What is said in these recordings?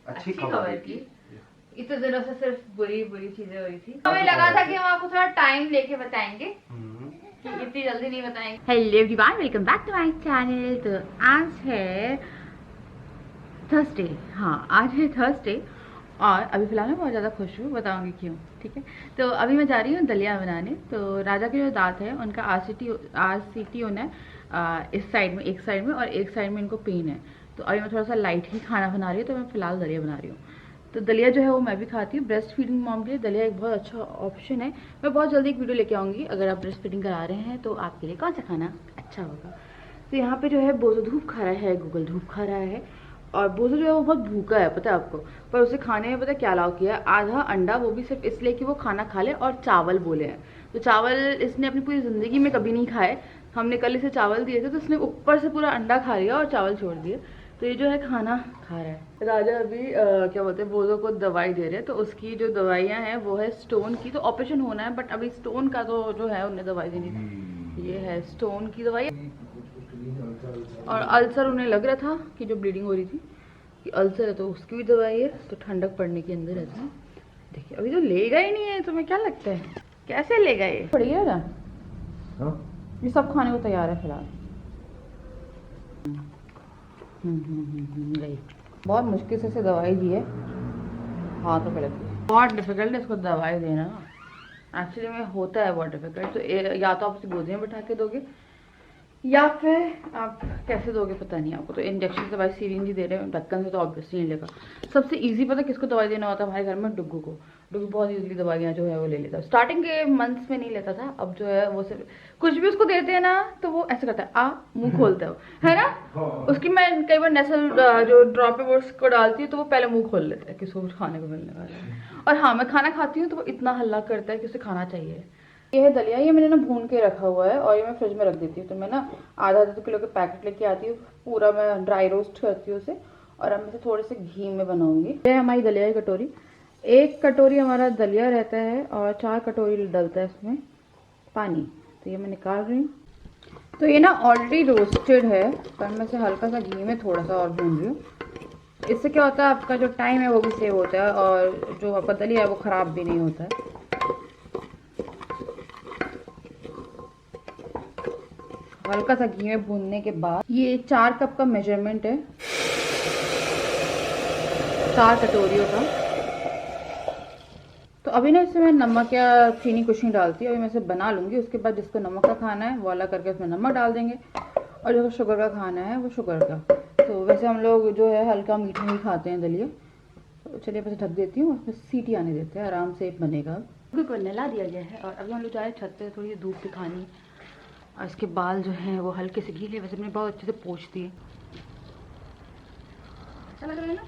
अच्छी खबर थी। इतने दिनों से सिर्फ बुरी बुरी चीजें हो रही थी। हमें लगा था कि हम आपको थोड़ा टाइम लेके बताएंगे, कि इतनी जल्दी नहीं बताएंगे। Hello everyone, welcome back to my channel. तो आज है थर्सडे। हाँ, आज है थर्सडे और अभी फिलहाल मैं बहुत ज़्यादा खुश हूँ, बताऊंगी क्यों। ठीक है, तो अभी मैं जा रही हूँ दलिया बनाने। तो राजा के जो दांत है उनका आरसीटी होना है इस साइड में, एक साइड में, और एक साइड में इनको पेन है। तो अभी मैं थोड़ा सा लाइट ही खाना बना रही हूँ, तो मैं फिलहाल दलिया बना रही हूँ। तो दलिया जो है वो मैं भी खाती हूँ। ब्रेस्ट फीडिंग मॉम के लिए दलिया एक बहुत अच्छा ऑप्शन है। मैं बहुत जल्दी एक वीडियो लेके आऊँगी, अगर आप ब्रेस्ट फीडिंग करा रहे हैं तो आपके लिए कौन सा खाना अच्छा होगा। तो यहाँ पे जो है बोजो धूप खा रहा है, गूगल धूप खा रहा है, और बोजो जो है वो बहुत भूखा है, पता है आपको। पर उसे खाने में पता है क्या अलाउ किया है, आधा अंडा, वो भी सिर्फ इसलिए कि वो खाना खा ले, और चावल बोले हैं। तो चावल इसने अपनी पूरी ज़िंदगी में कभी नहीं खाए। हमने कल इसे चावल दिए थे तो इसने ऊपर से पूरा अंडा खा लिया और चावल छोड़ दिए। तो ये जो है खाना खा रहा है। राजा अभी क्या बोलते हैं, बोजो को दवाई दे रहे हैं। तो उसकी जो दवाइयाँ हैं वो है स्टोन की। तो ऑपरेशन होना है, बट अभी स्टोन का तो जो है उन्हें दवाई देनी। ये है स्टोन की दवाई। और अल्सर उन्हें लग रहा था कि जो ब्लीडिंग हो रही थी कि अल्सर है, तो उसकी भी दवाई है। तो ठंडक पड़ने के अंदर रहती है। देखिए अभी तो लेगा ही नहीं है, तुम्हें क्या लगता है कैसे लेगा ये? पड़ेगा ना, ये सब खाने को तैयार है फिलहाल। गई। बहुत मुश्किल से दवाई दी है, हाथों पे लगी है। बहुत डिफिकल्ट है इसको दवाई देना, एक्चुअली में होता है बहुत डिफिकल्ट। तो या तो आप उसे गोदी में बैठा के दोगे, या फिर आप कैसे दोगे पता नहीं आपको। तो इंजेक्शन दवाई सीरिंज ही दे रहे हैं, ढक्कन से तो ऑब्वियसली नहीं लेगा। सबसे इजी पता किसको दवाई देना होता है हमारे घर में? डुग्गू को। डुग्गू बहुत इजीली दवाइयाँ जो है वो ले लेता है। स्टार्टिंग के मंथ्स में नहीं लेता था, अब जो है वो सिर्फ कुछ भी उसको देते हैं ना तो वो ऐसे करता है, आ मुंह खोलता है ना। उसकी मैं कई बार नेसल जो ड्रॉप है वो उसको डालती हूँ, तो वो पहले मुंह खोल लेता है कि उसको कुछ खाने को मिलने वाला है। और हाँ, मैं खाना खाती हूँ तो वो इतना हल्ला करता है कि उसे खाना चाहिए। ये है दलिया, ये मैंने ना भून के रखा हुआ है और ये मैं फ्रिज में रख देती हूँ। तो मैं ना आधा आधा किलो के पैकेट लेके आती हूँ, पूरा मैं ड्राई रोस्ट करती हूँ उसे, और अब मैं इसे थोड़े से घी में बनाऊंगी। ये है हमारी दलिया की कटोरी। एक कटोरी हमारा दलिया रहता है और 4 कटोरी डलता है इसमें पानी। तो ये मैं निकाल रही हूँ। तो ये ना ऑलरेडी रोस्टेड है, पर मैं इसे हल्का सा घी में थोड़ा सा और भून रही हूँ। इससे क्या होता है, आपका जो टाइम है वो भी सेव होता है, और जो आपका दलिया है वो ख़राब भी नहीं होता है। हल्का सा घी में भूनने के बाद ये 4 कप का मेजरमेंट है, 4 कटोरियों का। तो अभी ना इसमें मैं नमक या चीनी कुछ नहीं डालती, अभी मैं इसे बना लूँगी। उसके बाद जिसको नमक का खाना है वो अलग करके उसमें नमक डाल देंगे, और जिसको शुगर का खाना है वो शुगर का। तो वैसे हम लोग जो है हल्का मीठा ही खाते हैं दलिया। तो चलिए बस ढक देती हूँ, उसमें सीटी आने देते हैं, आराम से बनेगा। को नला दिया गया है और अभी हम लोग जा रहे हैं छत पे, थोड़ी धूप दिखानी। और इसके बाल जो हैं वो हल्के से गीले, वैसे मैंने बहुत अच्छे से पोंछ दिए। अच्छा लग रहा है ना?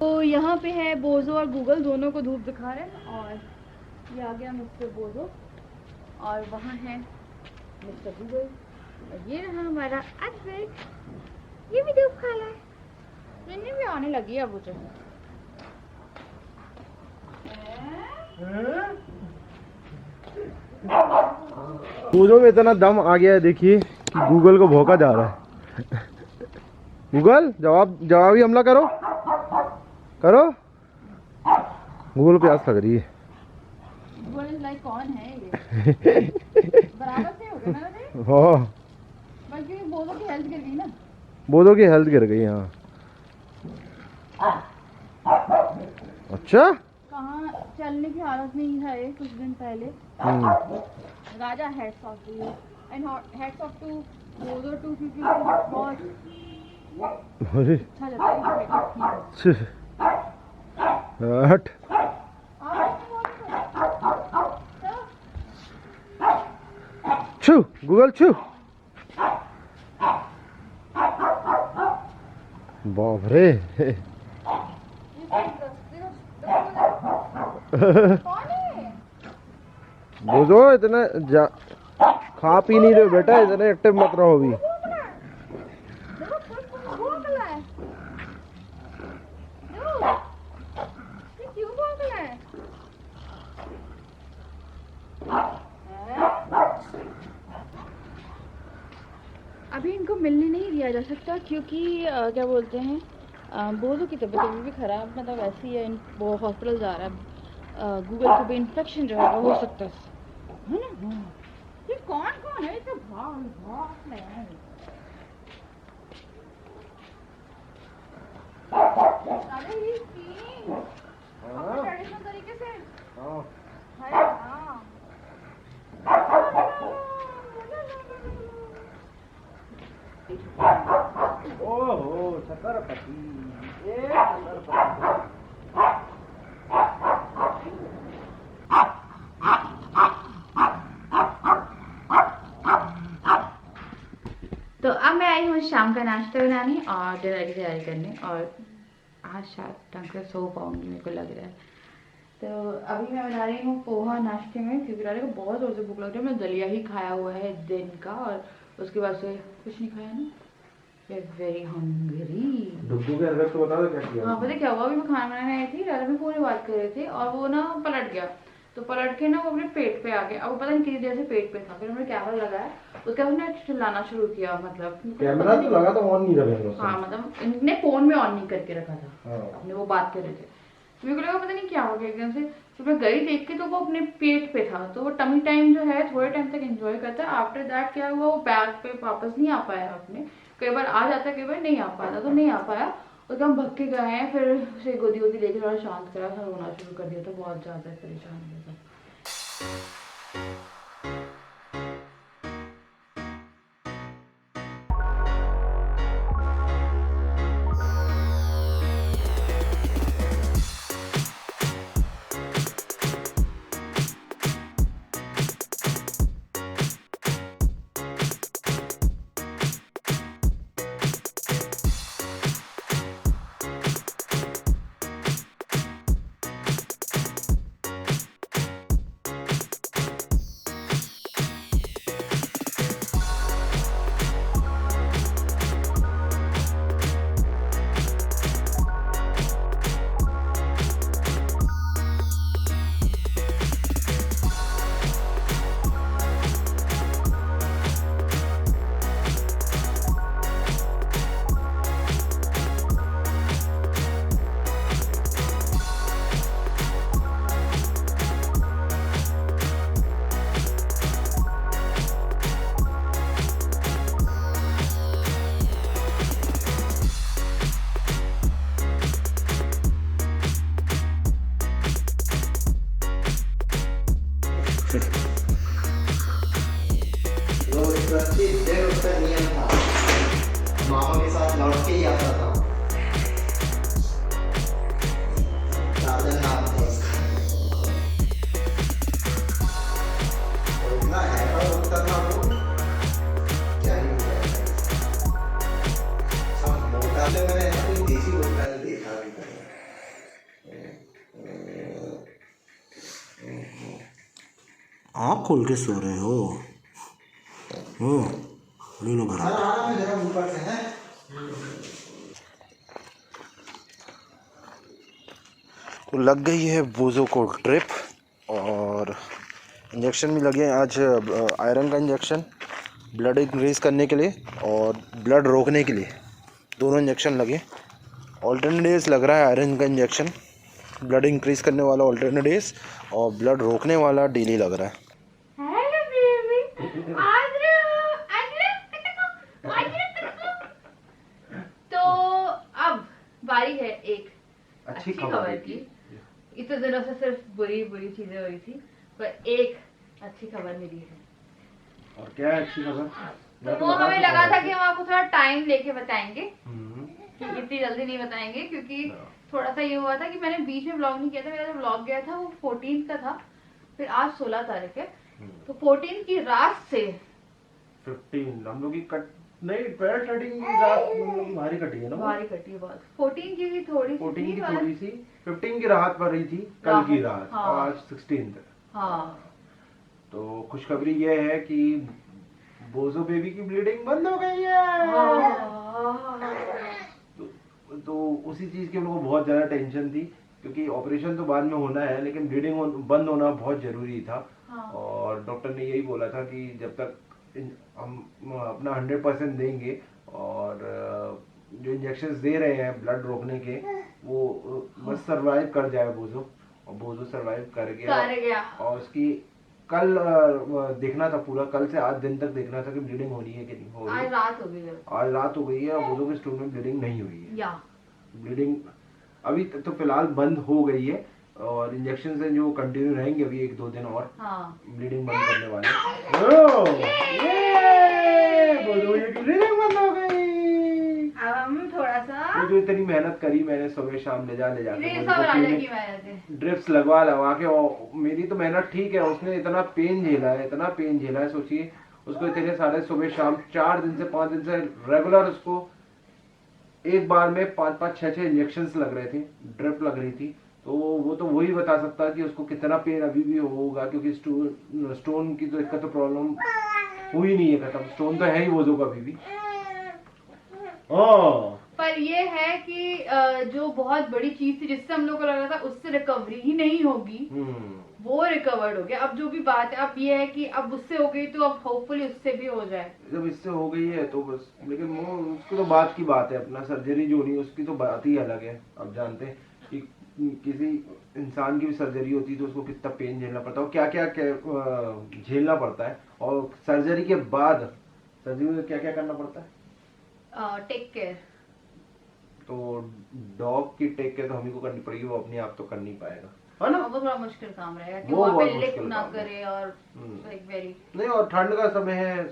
तो यहाँ पे है बोजो और गूगल, दोनों को धूप दिखा रहे हैं। और ये आ गया मिस्टर बोजो, और वहाँ है मिस्टर गूगल, और ये रहा हमारा अद्वैत, ये भी धूप खा रहा है। मैंने भी आने लगी है अब मुझे। बोझों में इतना दम आ गया है, देखिए कि गूगल को भौंका जा रहा है। गूगल जवाबी हमला करो करो। गूगल को प्यास लग रही है। कौन है ये? बराबर से हो गया ना रे? हाँ, बल्कि बोलो की हेल्थ गिर गई ना। बोधो की हेल्थ गिर गई। हाँ, अच्छा, कहाँ चलने की हालत में ही है कुछ दिन पहले। Raja hats off to you and hats off to Bodho too, क्योंकि बहुत अच्छा जाता है। हट छू गूगल छू। बाप रे। बोझो इतने खा पी नहीं रहे बेटा, इतने एक्टिव मत रहो भी। मिलने नहीं दिया जा सकता क्योंकि क्या बोलते हैं बोलो की तबीयत अभी भी ख़राब मतलब वैसे ही है वो हॉस्पिटल जा रहा है गूगल को भी इन्फेक्शन जो है वो हो सकता है ना। ये कौन कौन है तो भाग भाग नहीं अरे ये की ट्रेडिशनल तरीके से हाय हां ओहो छतरपति ए छतरपति तो अब मैं आई हूँ शाम का नाश्ता बनाने और डिनर की तैयारी करने और आज शायद ढंग से सो पाऊंगी मेरे को लग रहा है। तो अभी मैं बना रही हूँ पोहा नाश्ते में क्योंकि रात को बहुत जोर से भूख लग रही है। मैं दलिया ही खाया हुआ है दिन का और उसके बाद से कुछ नहीं खाया ना। Very hungry. डुग्गू के अंदर तो बता दो क्या किया। हाँ पता क्या हुआ अभी मैं खाना बनाने आई थी रात में पूरी बात कर रहे थे और वो ना पलट गया तो पलट के ना वो अपने पेट पे आ गया। अब पता नहीं कितनी देर से पेट पे था फिर हमने कैमरा लगाया उसके बाद उसने चिल्लाना शुरू किया मतलब कैमरा तो लगा तो ऑन नहीं रखा। हाँ मतलब इनने फोन में ऑन नहीं करके रखा था। हाँ। अपने वो बात कर रहे थे मेरे को लगा पता नहीं क्या हो गया एकदम से। तो मैं गई देख के तो वो अपने पेट पे था तो वो टमी टाइम जो है थोड़े टाइम तक एंजॉय करता है। आफ्टर दैट क्या हुआ वो बैग पे वापस नहीं आ पाया अपने कई बार आ जाता है कई बार नहीं आ पाता तो नहीं आ पाया उसके हम भग के गए हैं फिर उसे गोदी वोदी लेके थोड़ा शांत करा था रोना शुरू कर दिया था बहुत ज़्यादा परेशान हो गया था। उसका नियम था मामा के साथ लौट के ही आता था। राजन नाम था उसका और इतना हैकर होता था वो क्या ही सब मोटा से मैंने कोई देसी गुंडा नहीं देखा अभी तक। आँख खोल के सो रहे हो ले लो घर जरा ऊपर से है। तो लग गई है बोझों को ड्रिप और इंजेक्शन भी लगे हैं आज आयरन का इंजेक्शन ब्लड इंक्रीज करने के लिए और ब्लड रोकने के लिए दोनों इंजेक्शन लगे। ऑल्टरनेट डेज लग रहा है आयरन का इंजेक्शन ब्लड इंक्रीज करने वाला ऑल्टरनेट डेज और ब्लड रोकने वाला डेली लग रहा है। बारी है एक अच्छी खबर की। इतने दिनों से सिर्फ बुरी बुरी चीजें हुई थी पर एक अच्छी खबर मिली है। और क्या है अच्छी खबर? तो वो हमें लगा था कि हम आपको थोड़ा टाइम लेके बताएंगे कि इतनी जल्दी नहीं बताएंगे क्योंकि थोड़ा सा ये हुआ था कि मैंने बीच में ब्लॉग नहीं किया था। मेरा जो ब्लॉग गया था वो 14 का था फिर आज 16 तारीख है तो 14 की रात से 15 हम लोग की कट नहीं 12 13 की रात भारी कटी है ना भारी कटी है बहुत। 14 की भी थोड़ी 14 की थोड़ी सी 15 की राहत पड़ रही थी कल की रात हाँ। आज 16 हाँ तो खुशखबरी ये है कि बोझो बेबी की ब्लीडिंग बंद हो गई है। हाँ। तो उसी चीज की हम लोग को बहुत ज्यादा टेंशन थी क्योंकि ऑपरेशन तो बाद में होना है लेकिन ब्लीडिंग बंद होना बहुत जरूरी था। हाँ। और डॉक्टर ने यही बोला था कि जब तक हम अपना 100% देंगे और जो इंजेक्शन दे रहे हैं ब्लड रोकने के वो बस सरवाइव कर जाए बोझो, और बोझो सरवाइव कर गया और उसकी कल देखना था पूरा, कल से आज दिन तक देखना था कि ब्लीडिंग हो रही है कि नहीं हो रही है। आज रात हो गई है, आज रात हो गई है और बोझो के स्टोन में ब्लीडिंग नहीं हुई है। या ब्लीडिंग अभी तक तो फिलहाल बंद हो गई है और इंजेक्शन से जो कंटिन्यू रहेंगे अभी 1-2 दिन और हाँ ब्लीडिंग बंद करने वाले। ओह ये बोलो ये ब्लीडिंग बंद हो गई। अब हम थोड़ा सा ये जो इतनी मेहनत करी मैंने सुबह शाम ले जा ये के सब राजा की मेहनत है। ड्रिप्स लगवा के, और मेरी तो मेहनत ठीक है, उसने इतना पेन झेला है, इतना पेन झेला है। सोचिए उसको इतने सारे सुबह शाम 4 दिन से 5 दिन से रेगुलर उसको एक बार में 5-5 6-6 इंजेक्शंस लग रहे थे, ड्रिप लग रही थी। तो वो तो वही बता सकता है कि उसको कितना पेन अभी भी होगा, क्योंकि स्टोन की तो इसका तो प्रॉब्लम हुई नहीं है खत्म, स्टोन तो है ही वो जो अभी भी। पर ये है कि जो बहुत बड़ी चीज थी जिससे हम लोग को लग रहा था उससे रिकवरी ही नहीं होगी, वो रिकवर्ड हो गया। अब जो भी बात है अब ये है कि अब उससे हो गई तो अब होपफुली उससे भी हो जाए। जब इससे हो गई है तो बस, लेकिन वो उसकी तो बात की बात है, अपना सर्जरी जो नहीं उसकी तो बात ही अलग है। अब जानते हैं कि किसी इंसान की भी सर्जरी होती है तो उसको कितना पेन झेलना पड़ता है और क्या क्या झेलना पड़ता है, और सर्जरी के बाद सर्जरी में क्या क्या करना पड़ता है। टेक केयर, तो डॉग की टेक केयर तो हम ही को करनी पड़ेगी, वो अपने आप तो कर नहीं पाएगा, है ना। वो थोड़ा मुश्किल काम रहेगा कि वो वहाँ पे बहुत लिक मुश्किल ना काम है। करे और लाइक वेरी नहीं, और ठंड का समय है,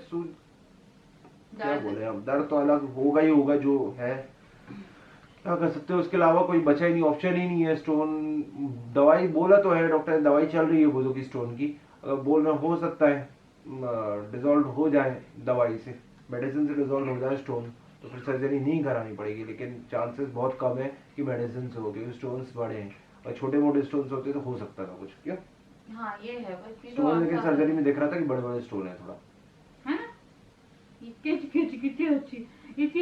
क्या बोले हम, दर्द तो अलग होगा ही होगा जो है, क्या कर सकते हो। उसके अलावा कोई बचा ही नहीं, ऑप्शन ही नहीं है। स्टोन दवाई बोला तो है डॉक्टर ने, दवाई चल रही है बोलो की स्टोन की, अगर बोल रहे हो सकता है डिजोल्व हो जाए दवाई से, मेडिसिन से डिजोल्व हो जाए स्टोन, तो फिर सर्जरी नहीं करानी पड़ेगी। लेकिन चांसेस बहुत कम है कि मेडिसिन से हो, क्योंकि स्टोन्स बड़े हैं और छोटे मोटे स्टोन्स होते तो हो सकता था कुछ, क्यों। हाँ ये है बस ये स्टोन लेकिन सर्जरी में देख रहा था कि बड़े बड़े स्टोन है थोड़ा, है ना। इतनी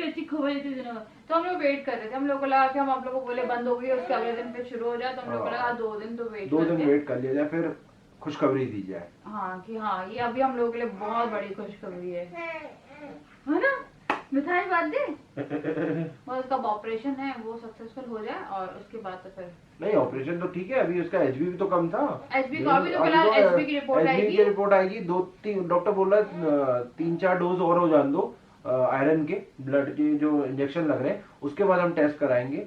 अच्छी खबर इतने दिनों बाद। तो हम लोग वेट कर रहे थे, हम लोग को लगा कि हम आप लोगों को बोले बंद हो गई उसके अगले दिन फिर शुरू हो जाए, तो हम लोग को लगा 2 दिन तो वेट 2 दिन वेट कर लिया जाए, फिर खुशखबरी दी जाए। हाँ कि हाँ ये अभी हम लोगों के लिए बहुत बड़ी खुशखबरी है ना। मिठाई बात दे और उसका ऑपरेशन है वो सक्सेसफुल हो जाए और उसके बाद तो फिर नहीं, ऑपरेशन तो ठीक है, अभी उसका एचबी भी तो कम था। एचबी का भी तो फिलहाल एचबी की रिपोर्ट आएगी, की रिपोर्ट आएगी 2-3, डॉक्टर बोल रहा है 3-4 डोज और हो जान दो आयरन के, ब्लड के जो इंजेक्शन लग रहे हैं उसके बाद हम टेस्ट कराएंगे।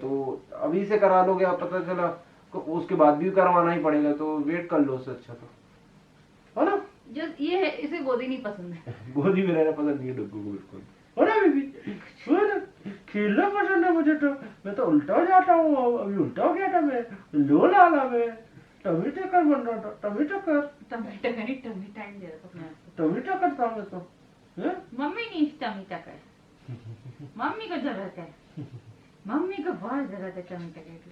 तो अभी से करा लोगे आप, पता चला तो उसके बाद भी करवाना ही पड़ेगा, तो वेट कर लो उससे अच्छा तो, है ना। जस्ट ये है इसे गोदी नहीं पसंद है, गोदी में रहना पसंद नहीं है डब्बू को बिल्कुल, है ना बेबी, खेलना पसंद है मुझे तो, मैं तो उल्टा हो जाता हूँ, अभी उल्टा हो गया था मैं, लो लाला मैं टमी टक्कर बन रहा था, टमी टक्कर टमी टाइम दे रहा था अपने आप को। टमी टक्कर था मैं तो, मम्मी नहीं टमी टक्कर, मम्मी को जरूरत है, मम्मी को बहुत जरूरत है टमी टक्कर की।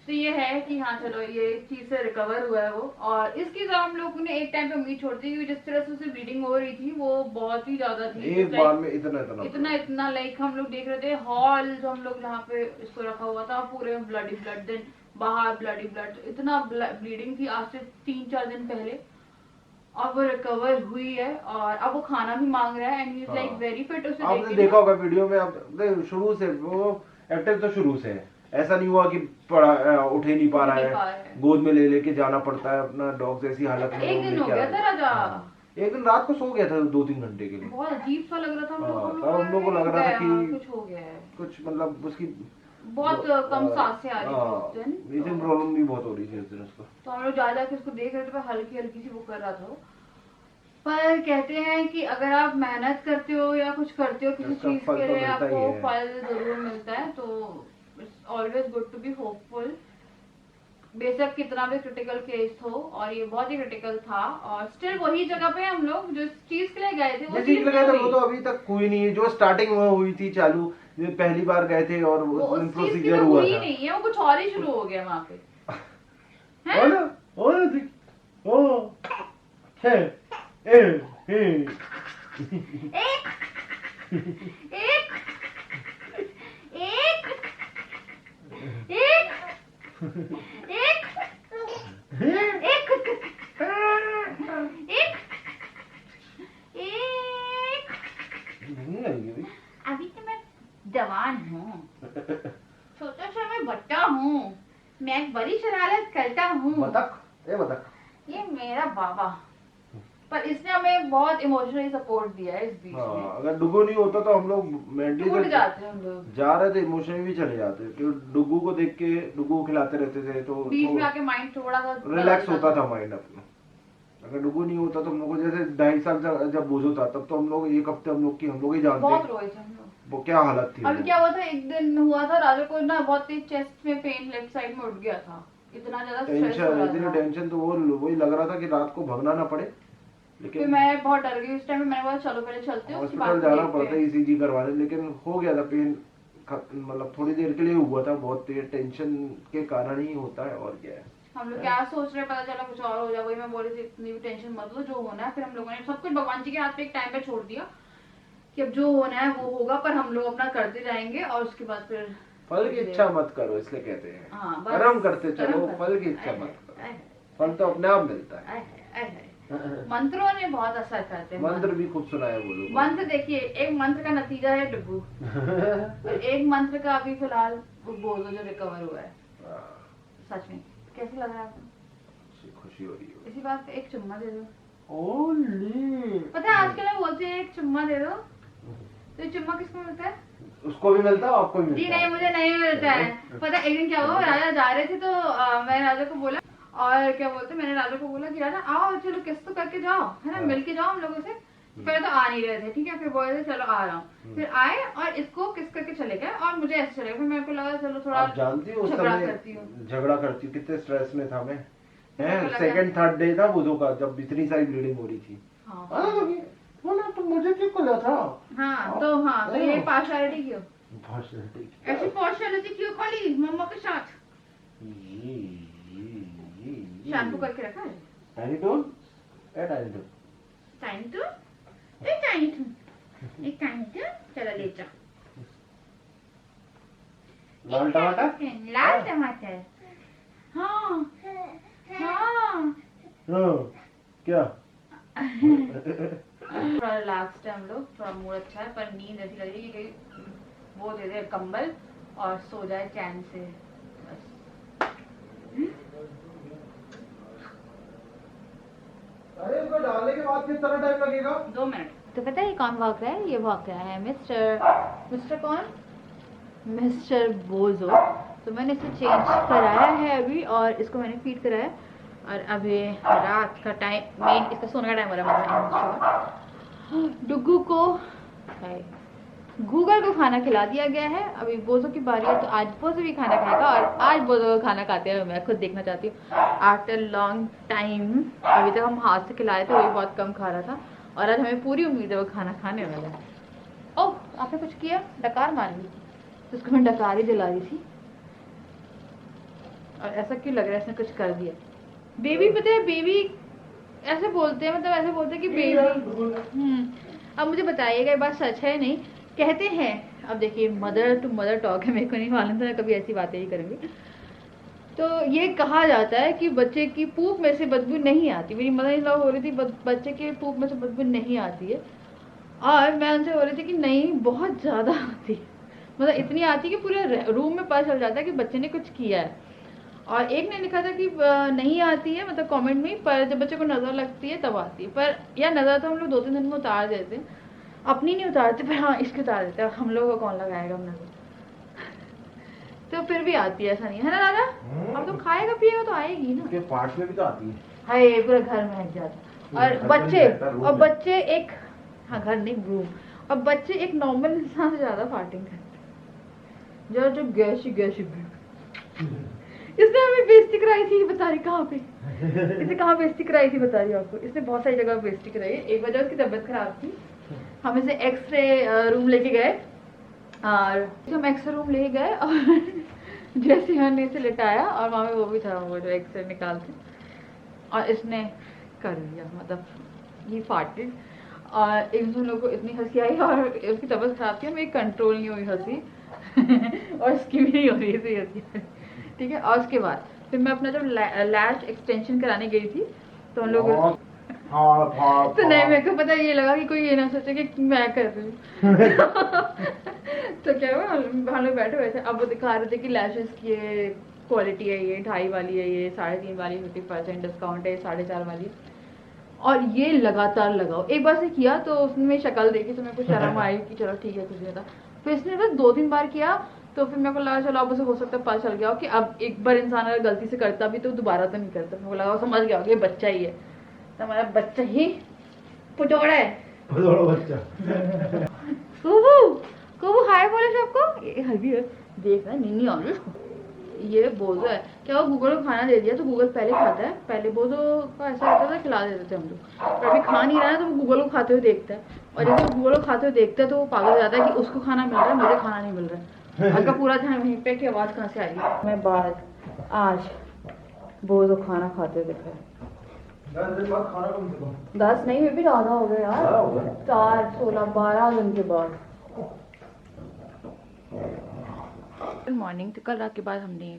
तो ये है कि हाँ चलो ये इस चीज से रिकवर हुआ है वो, और इसकी तो हम लोगों ने एक टाइम पे उम्मीद छोड़ दी क्योंकि जिस तरह से उसे ब्लीडिंग हो रही थी वो बहुत ही ज्यादा थी, एक बार में इतना लाइक हम लोग देख रहे थे हॉल जो हम लोग जहाँ पे इसको रखा हुआ था पूरे ब्लडी ब्लड, देन बाहर ब्लडी ब्लड, इतना ब्लीडिंग थी आज से 3-4 दिन पहले। अब वो रिकवर हुई है और अब वो खाना भी मांग रहा है and he is like very fit. उसे आपने देखा होगा वीडियो में, आप शुरू से वो एक्टिव तो शुरू से है, ऐसा नहीं हुआ कि उठ ही नहीं पा रहा है, गोद में ले लेके जाना पड़ता है अपना डॉग, ऐसी हालत में। एक दिन हो गया था राजा, एक दिन रात को सो गया था 2-3 घंटे के लिए, बहुत अजीब सा लग रहा था हम लोग को लग रहा था कि कुछ हो गया है, कुछ मतलब उसकी बहुत कम सांसें आ रही थी उस दिन, ब्रीथिंग प्रॉब्लम भी बहुत हो रही थी उस दिन उसको। तो हम लोग ज्यादा कि उसको देख रहे थे, हल्की हल्की सी वो कर रहा था। पर कहते हैं कि अगर आप मेहनत करते हो या कुछ करते हो किसी चीज के लिए आपको फल जरूर मिलता है, तो it's always good to be hopeful. बेशक कितना भी क्रिटिकल केस हो, और ये बहुत ही क्रिटिकल था, और स्टिल वही जगह पे हम लोग जिस चीज के लिए गए थे वो तो अभी तक हुई नहीं है, जो स्टार्टिंग में हुई थी चालू, पहली बार गए थे और प्रोसीजर हुआ था, नहीं है वो कुछ और ही शुरू हो गया वहाँ पे। जवान हूँ, छोटा सा मैं बच्चा हूँ, मैं बड़ी शरारत करता हूँ। बतख, ये बतख, ये मेरा बाबा, पर इसने हमें बहुत इमोशनली सपोर्ट दिया है इस बीच में। हाँ, अगर डुगू नहीं होता तो हम लोग मेंटली टूट जाते हैं हम लोग, जा रहे थे, इमोशनली भी चले जाते, क्योंकि डुगू को देख के डुगू को खिलाते रहते थे तो बीच में आके माइंड थोड़ा सा रिलैक्स होता था माइंड अपना। अगर डुगू नहीं होता तो हम लोग को, जैसे 2.5 साल जब बोझो था तब तो हम लोग एक हफ्ते हम लोग ही बहुत जानते रोए थे हम लोग। वो क्या हालत थी। अभी क्या हुआ था, एक दिन हुआ था राजा को ना बहुत तेज चेस्ट में पेन लेफ्ट साइड में उठ गया था, इतना ज्यादा स्ट्रेस हो रहा इतनी था। टेंशन तो वही लग रहा था कि रात को भगना ना पड़े, फिर लेकिन मैं बहुत डर गई उस टाइम में। मैंने बोला चलो पहले चलते हैं, उसके बाद हॉस्पिटल जाना देखते पड़ता हैं। ECG करवाने, लेकिन हो गया था पेन, मतलब थोड़ी देर के लिए हुआ था, बहुत तेज टेंशन के कारण ही होता है, और क्या है। हम लोग क्या सोच रहे हैं, पता चला कुछ और हो जाए। वही मैं बोल रही थी, इतनी भी टेंशन मत लो, जो होना है। फिर हम लोगों ने सब कुछ भगवान जी के हाथ पे एक टाइम पे छोड़ दिया कि अब जो होना है वो होगा, पर हम लोग अपना करते जाएंगे और उसके बाद फिर फल की इच्छा मत करो, इसलिए कहते हैं। हाँ, बस कर्म करते चलो, कर्म करते। फल की इच्छा मत करो, आए, फल तो अपने आप मिलता है। आए, आए, आए। मंत्रों ने बहुत असर करते हैं। मंत्र भी खूब सुनाया बोलो। मंत्र देखिए, एक मंत्र का नतीजा है डुगू, और एक मंत्र का अभी फिलहाल बोलो जो रिकवर हुआ है। सच में कैसे लग रहा है आपको? खुशी हो रही है। इसी बात पे एक चुम्मा दे दो। ओली, पता है आजकल लोग बोलते हैं एक चुम्मा दे दो, तो ये चुम्मा किसको मिलता है? उसको भी मिलता है, आपको भी जी मिलता नहीं, है। मुझे नहीं मिलता है। पता है एक दिन क्या हुआ, राजा जा रहे थे तो मैंने राजा को बोला, और क्या बोलते, मैंने राजा को बोला कि राजा आओ चलो किस तो करके जाओ, है ना, हाँ। मिल के जाओ हम लोगों से। पहले तो आ नहीं रहे थे, ठीक है, फिर बोले थे चलो आ रहा हूँ। फिर आए और इसको किस करके चले गए, और मुझे ऐसे चले गए। फिर मेरे को लगा चलो थोड़ा आप जानती हो उस झगड़ा समय करती हूँ। झगड़ा करती हूँ, कितने स्ट्रेस में था मैं। मेरे को लगा- सेकंड थर्ड डे था बुधो का, जब इतनी सारी ब्लीडिंग हो रही थी। हाँ बोला तो मुझे क्यों खोला था। हाँ, तो ये पार्शियलिटी क्यों, भाषण ऐसी पार्शियलिटी क्यों खोली मम्मा के साथ? शैम्पू करके रखा है tiny tool, tiny tool, time to एक टाइम टू एक टाइम टू चलो ले जाओ। लाल टमाटर। लाल टमाटर, हाँ हाँ। क्या थोड़ा रिलैक्स्ड है हम लोग, थोड़ा मूड अच्छा है, पर नींद ऐसी लग रही है कि कहीं वो दे दे कंबल और सो जाए चैन से बस। अरे इसको डालने के बाद कितना टाइम लगेगा? 2 मिनट। तो पता है ये कौन भाग रहा है? ये भाग रहा है मिस्टर कौन, मिस्टर बोजो। तो मैंने इसे चेंज कराया है अभी, और इसको मैंने फीड कराया, और अभी रात का टाइम, मेन इसका सोने का टाइम हो रहा है। डुगू को गूगल को खाना खिला दिया गया है। अभी बोजो की बारी है, तो आज बोजो भी खाना खाएगा, और आज बोजो खाना खाते हैं मैं खुद देखना चाहती हूँ आफ्टर लॉन्ग टाइम। अभी तक हम हाथ से खिलाए थे, वो भी बहुत कम खा रहा था, और आज हमें पूरी उम्मीद है वो खाना खाने वाला है। ओह आपने कुछ किया, डकार मार ली, तो उसको मैं डकार ही दिला रही थी, और ऐसा क्यों लग रहा है इसने कुछ कर दिया। बेबी पता है, बेबी ऐसे बोलते हैं, मतलब ऐसे बोलते हैं कि बेबी। अब मुझे बताइएगा ये बात सच है नहीं, कहते हैं, अब देखिए मदर टू मदर टॉक है, मेरे को नहीं मालूम था, मैं कभी ऐसी बातें ही करूँगी। तो ये कहा जाता है कि बच्चे की पूप में से बदबू नहीं आती। मेरी मदर इन लॉ हो रही थी बच्चे के पूप में से बदबू नहीं आती है, और मैं उनसे बोल रही थी कि नहीं बहुत ज़्यादा आती है, मतलब इतनी आती है कि पूरे रूम में पता चल जाता है कि बच्चे ने कुछ किया है। और एक ने लिखा था कि नहीं आती है, मतलब कमेंट में, पर जब बच्चे को नज़र लगती है तब आती है। पर यार नज़र तो हम लोग 2-3 दिन में उतार देते हैं, अपनी नहीं उतारते, पर हाँ इसकी उतार देते हैं, हम लोगों को कौन लगाएगा हम नज़र। तो फिर भी आती है, ऐसा नहीं है ना दादा? अब तो खाएगा पिएगा तो आएगी ना। के पार्ट में भी तो आती है। हाय पूरा घर महक जाता। और बच्चे एक, हाँ घर नहीं रूम, और बच्चे एक नॉर्मल इंसान से ज्यादा फार्टिंग करते हैं, जो गैसी इसने हमें बेइज्जती कराई थी, बता रही कहाँ पे, इसे कहाँ बेइज्जती कराई थी बता रही आपको। इसने बहुत सारी जगह बेइज्जती कराई है। एक वजह उसकी तबीयत खराब थी, हम इसे एक्सरे रूम लेके गए, और हम एक्सरे रूम ले गए, और जैसे हमने इसे लिटाया, और वहाँ में वो भी था, वो जो एक्सरे निकालते, और इसने कर दिया, मतलब ये फाटेड। और एक दूसरे लोगों को इतनी हंसी आई, और उसकी तबीयत खराब थी, मेरी कंट्रोल नहीं हुई हंसी और इसकी भी नहीं हो रही थी हंसी, ठीक है। और उसके बाद फिर मैं अपना जब लैश एक्सटेंशन कराने गई थी, तो हम लोग तो नहीं, मेरे को पता ये लगा कि कोई ये ना सोचे कि मैं कर रही हूँ। तो क्या हुआ, हम लोग बैठे हुए थे, अब वो दिखा रहे थे कि लैशेस की ये क्वालिटी है, ये 2.5 वाली है, ये 3.5 वाली 50% डिस्काउंट है, 4.5 वाली, और ये लगातार लगाओ। एक बार से किया तो उसने शक्ल देखी तो मेरे को शर्म आई कि चलो ठीक है कुछ नहीं था। फिर इसने बस 2-3 बार किया तो फिर मेरे को लगा चलो अब उसे हो सकता है पता चल गया हो कि अब एक बार इंसान अगर गलती से करता भी तो दोबारा तो नहीं करता। मेरे को लगा वो समझ गया हो कि ये बच्चा ही है, तो हमारा बच्चा ही पुटोड़ा है। पुटोड़ा बच्चा। कुबू कुबू हाय बोले सबको, ये हल्दी है देख रहा नहीं आ रही। ये बोझो है क्या, वो गूगल को खाना दे दिया तो गूगल पहले खाता है, पहले बोझो का ऐसा रहता था खिला देते थे हम लोग, पर अभी खा नहीं रहा है तो वो गूगल को खाते हुए देखता है, और जैसे वो गूगल को खाते हुए देखता है तो वो पागल हो जाता है कि उसको खाना मिल रहा है मुझे खाना नहीं मिल रहा है। उसका पूरा ध्यान वहीं पे कि आवाज़ कहाँ से आ रही है। मैं बाद आज बोझो खाना खाते हुए देखा है। 10 दिन बाद खाना कम से कम 10 नहीं, भी ज़्यादा हो गया यार, 4, 16, 12 दिन के बाद। Good morning. तो कल रात के बाद हमने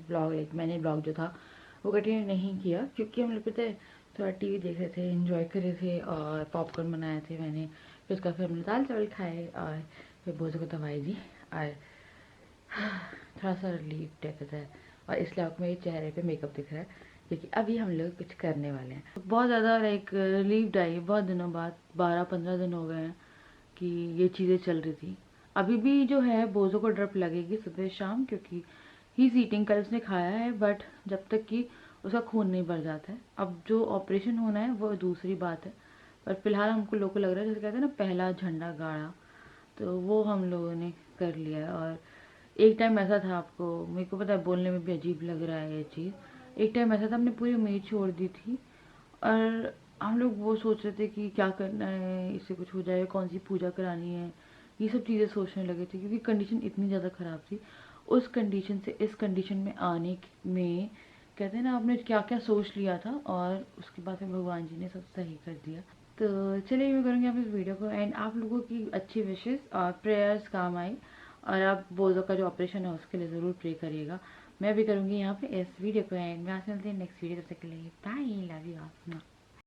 मैंने ब्लॉग जो था वो कंटिन्यू नहीं किया क्योंकि हम लोग पता है थोड़ा टीवी देख रहे थे, एंजॉय कर रहे थे और पॉपकॉर्न बनाए थे मैंने, फिर उसका फिर हमने दाल चावल खाए और फिर बोझों को दवाई दी और थोड़ा सा रिलीफ टाइप है। और इसलिए आपको मेरे चेहरे पे मेकअप दिख रहा है क्योंकि अभी हम लोग कुछ करने वाले हैं। बहुत ज़्यादा लाइक रिलीफ आई, बहुत दिनों बाद 12-15 दिन हो गए हैं कि ये चीज़ें चल रही थी। अभी भी जो है बोझों को ड्रिप लगेगी सुबह शाम क्योंकि ही ईटिंग कल उसने खाया है, बट जब तक कि उसका खून नहीं बढ़ जाता है। अब जो ऑपरेशन होना है वो दूसरी बात है, पर फिलहाल हमको लोगों को लग रहा है जैसे कहते हैं ना पहला झंडा गाड़ा, तो वो हम लोगों ने कर लिया है। और एक टाइम ऐसा था, आपको मेरे को पता है बोलने में भी अजीब लग रहा है ये चीज़, एक टाइम ऐसा था हमने पूरी उम्मीद छोड़ दी थी और हम लोग वो सोच रहे थे कि क्या करना है, इससे कुछ हो जाए, कौन सी पूजा करानी है, ये सब चीज़ें सोचने लगे थे क्योंकि कंडीशन इतनी ज़्यादा ख़राब थी। उस कंडीशन से इस कंडीशन में आने में कहते हैं ना आपने क्या क्या सोच लिया था और उसके बाद में भगवान जी ने सब सही कर दिया। तो चलिए मैं करूँगी आप इस वीडियो को एंड आप लोगों की अच्छी विशेस और प्रेयर्स काम आई और आप बोझों का जो ऑपरेशन है उसके लिए ज़रूर प्रे करिएगा। मैं भी करूँगी यहाँ पे इस वीडियो को एंड मैं आपसे मिलती हूँ नेक्स्ट वीडियो, तब तक के लिए बाय, लव यू ऑल।